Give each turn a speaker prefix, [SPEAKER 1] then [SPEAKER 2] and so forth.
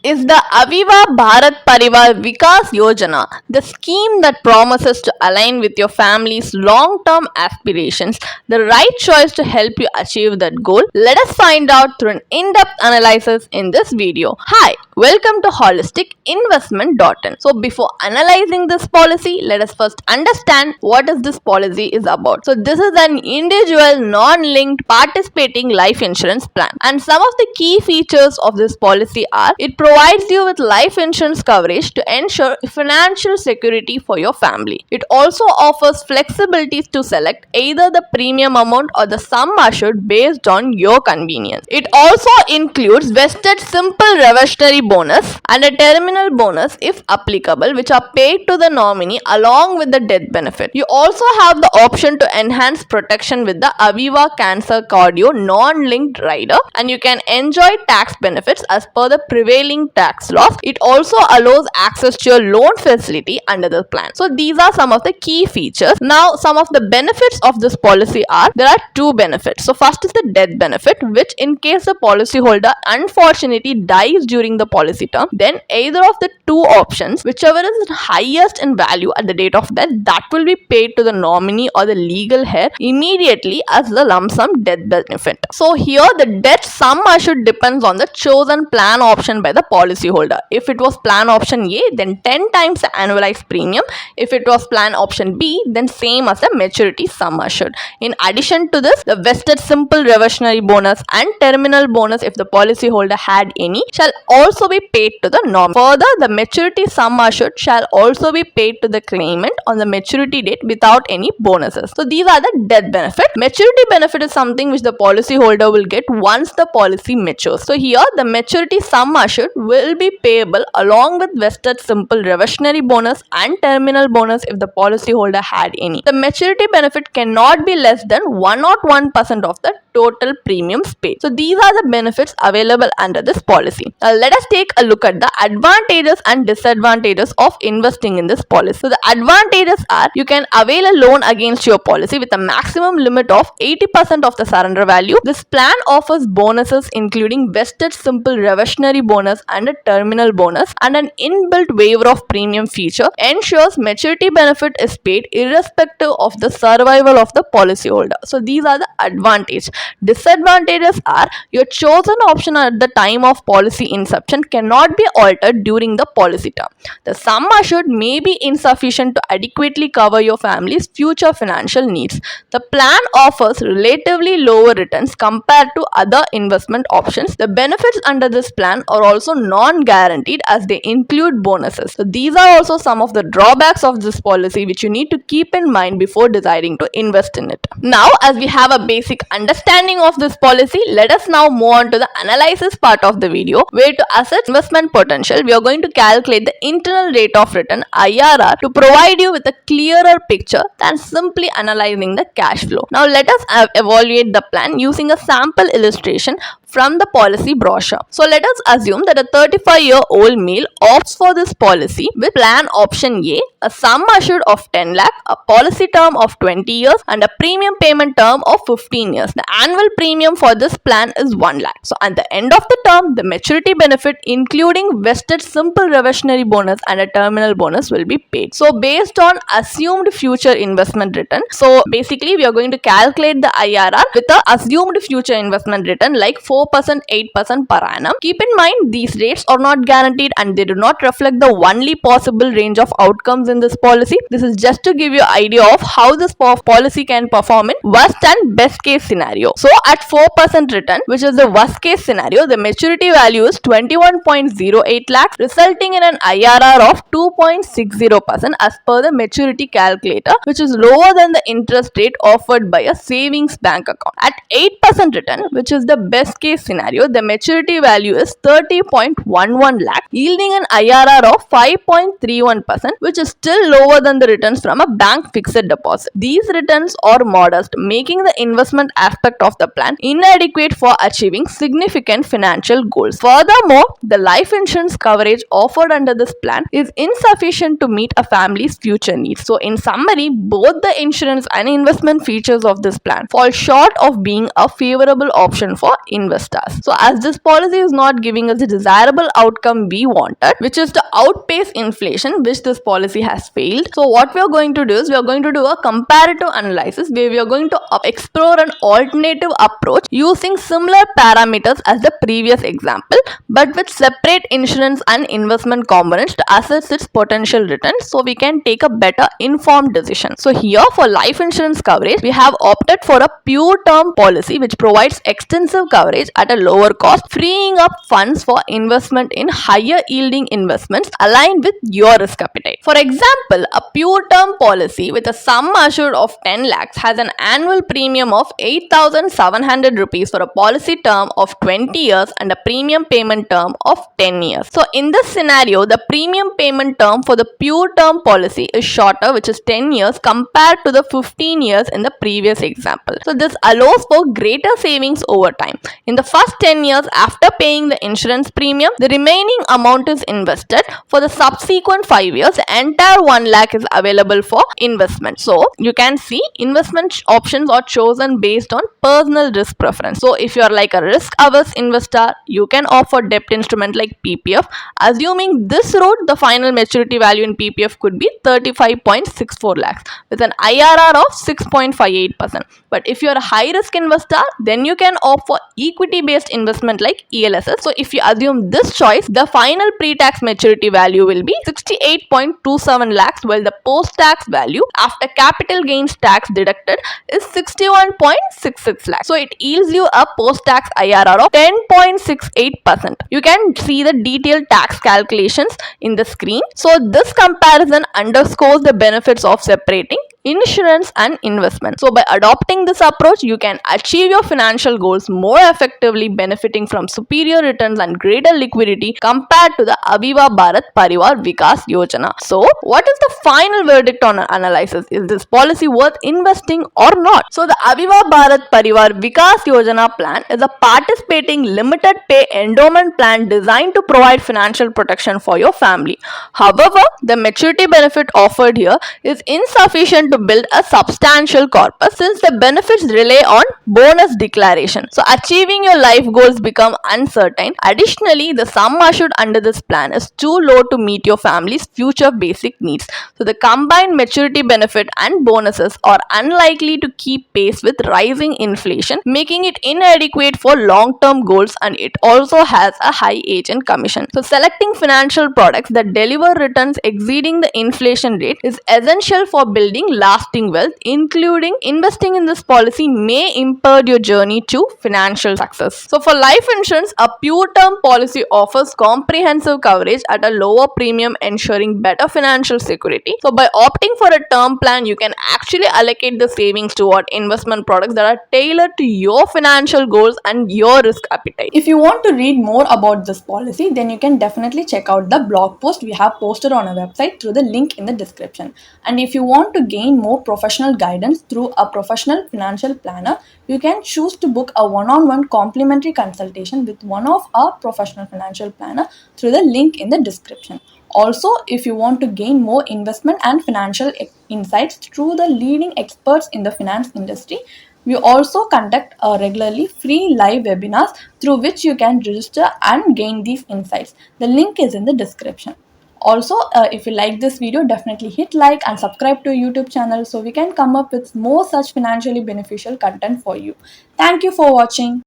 [SPEAKER 1] is the Aviva Bharat Parivar Vikas Yojana, the scheme that promises to align with your family's long-term aspirations, the right choice to help you achieve that goal? Let us find out through an in-depth analysis in this video. Hi, welcome to holisticinvestment.in. So before analyzing this policy, let us first understand what this policy is about. So this is an individual non-linked participating life insurance plan, and some of the key features of this policy are: it provides you with life insurance coverage to ensure financial security for your family. It also offers flexibilities to select either the premium amount or the sum assured based on your convenience. It also includes vested simple reversionary bonus and a terminal bonus if applicable, which are paid to the nominee along with the death benefit. You also have the option to enhance protection with the Aviva Cancer Cardio non-linked rider, and you can enjoy tax benefits as per the prevailing tax laws. It also allows access to your loan facility under the plan. So these are some of the key features. Now, some of the benefits of this policy are: there are two benefits. So first is the death benefit, which in case the policyholder unfortunately dies during the policy term, then either of the two options, whichever is highest in value at the date of death, that will be paid to the nominee or the legal heir immediately as the lump sum death benefit. So here the death sum assured depends on the chosen plan option by the policyholder. If it was plan option A, then 10 times the annualized premium. If it was plan option B, then same as the maturity sum assured. In addition to this, the vested simple reversionary bonus and terminal bonus, if the policyholder had any, shall also be paid to the nominee. Further, the maturity sum assured shall also be paid to the claimant on the maturity date without any bonuses. So these are the death benefit. Maturity benefit is something which the policyholder will get once the policy matures. So here the maturity sum assured will be payable along with vested simple reversionary bonus and terminal bonus if the policyholder had any. The maturity benefit cannot be less than 101% of the total premiums paid. So these are the benefits available under this policy. Now let us take a look at the advantages and disadvantages of investing in this policy. So the advantages are: you can avail a loan against your policy with a maximum limit of 80% of the surrender value. This plan offers bonuses including vested simple reversionary bonus and a terminal bonus, and an inbuilt waiver of premium feature ensures maturity benefit is paid irrespective of the survival of the policyholder. So these are the advantages. Disadvantages are: your chosen option at the time of policy inception cannot be altered during the policy term. The sum assured may be insufficient to adequately cover your family's future financial needs. The plan offers relatively lower returns compared to other investment options. The benefits under this plan are also non-guaranteed as they include bonuses. So these are also some of the drawbacks of this policy which you need to keep in mind before deciding to invest in it. Now, as we have a basic understanding of this policy, let us now move on to the analysis part of the video, where to assess investment potential, we are going to calculate the internal rate of return IRR to provide you with a clearer picture than simply analyzing the cash flow. Now let us evaluate the plan using a sample illustration from the policy brochure. So let us assume that a 35-year-old male opts for this policy with plan option A sum assured of 10 lakh, a policy term of 20 years, and a premium payment term of 15 years. The annual premium for this plan is 1 lakh. So at the end of the term, the maturity benefit including vested simple reversionary bonus and a terminal bonus will be paid. So based on assumed future investment return, so basically we are going to calculate the IRR with the assumed future investment return like 4%, 8% per annum. Keep in mind these rates are not guaranteed and they do not reflect the only possible range of outcomes in this policy. This is just to give you an idea of how this policy can perform in worst and best case scenario. So at 4% return, which is the worst case scenario, the maturity value is 21.08 lakhs, resulting in an IRR of 2.60% as per the maturity calculator, which is lower than the interest rate offered by a savings bank account. At 8% return, which is the best case scenario, the maturity value is 30.11 lakh, yielding an IRR of 5.31%, which is still lower than the returns from a bank fixed deposit. These returns are modest, making the investment aspect of the plan inadequate for achieving significant financial goals. Furthermore, the life insurance coverage offered under this plan is insufficient to meet a family's future needs. So in summary, both the insurance and investment features of this plan fall short of being a favorable option for investment. investors. So as this policy is not giving us the desirable outcome we wanted, which is to outpace inflation, which this policy has failed. So what we are going to do is we are going to do a comparative analysis where we are going to explore an alternative approach using similar parameters as the previous example, but with separate insurance and investment components to assess its potential returns, so we can take a better informed decision. So here for life insurance coverage, we have opted for a pure term policy which provides extensive coverage at a lower cost, freeing up funds for investment in higher yielding investments aligned with your risk appetite. For example, a pure term policy with a sum assured of 10 lakhs has an annual premium of 8,700 rupees for a policy term of 20 years and a premium payment term of 10 years. So in this scenario, the premium payment term for the pure term policy is shorter, which is 10 years compared to the 15 years in the previous example. So this allows for greater savings over time. In the first 10 years after paying the insurance premium, the remaining amount is invested. For the subsequent 5 years, the entire 1 lakh is available for investment. So you can see investment options are chosen based on personal risk preference. So if you are like a risk averse investor, you can opt for debt instrument like PPF. Assuming this route, the final maturity value in PPF could be 35.64 lakhs with an IRR of 6.58%. But if you are a high risk investor, then you can opt for equity based investment like ELSS. So if you assume this choice, the final pre-tax maturity value will be 68.27 lakhs, while the post-tax value after capital gains tax deducted is 61.66 lakhs. So it yields you a post-tax IRR of 10.68%. You can see the detailed tax calculations in the screen. So this comparison underscores the benefits of separating insurance and investment. So by adopting this approach, you can achieve your financial goals more effectively, benefiting from superior returns and greater liquidity compared to the Aviva Bharat Parivar Vikas Yojana. So what is the final verdict on our analysis? Is this policy worth investing or not? So the Aviva Bharat Parivar Vikas Yojana plan is a participating limited pay endowment plan designed to provide financial protection for your family. However, the maturity benefit offered here is insufficient to build a substantial corpus since the benefits rely on bonus declaration. So achieving your life goals become uncertain. Additionally, the sum assured under this plan is too low to meet your family's future basic needs. So the combined maturity benefit and bonuses are unlikely to keep pace with rising inflation, making it inadequate for long-term goals, and it also has a high agent commission. So selecting financial products that deliver returns exceeding the inflation rate is essential for building lasting wealth. Including investing in this policy may impede your journey to financial success. So for life insurance, a pure term policy offers comprehensive coverage at a lower premium, ensuring better financial security. So by opting for a term plan, you can actually allocate the savings toward investment products that are tailored to your financial goals and your risk appetite.
[SPEAKER 2] If you want to read more about this policy, then you can definitely check out the blog post we have posted on our website through the link in the description. And if you want to gain more professional guidance through a professional financial planner, you can choose to book a one-on-one complimentary consultation with one of our professional financial planner through the link in the description. Also, if you want to gain more investment and financial insights through the leading experts in the finance industry, we also conduct regularly free live webinars through which you can register and gain these insights. The link is in the description. Also, if you like this video, definitely hit like and subscribe to our YouTube channel so we can come up with more such financially beneficial content for you. Thank you for watching.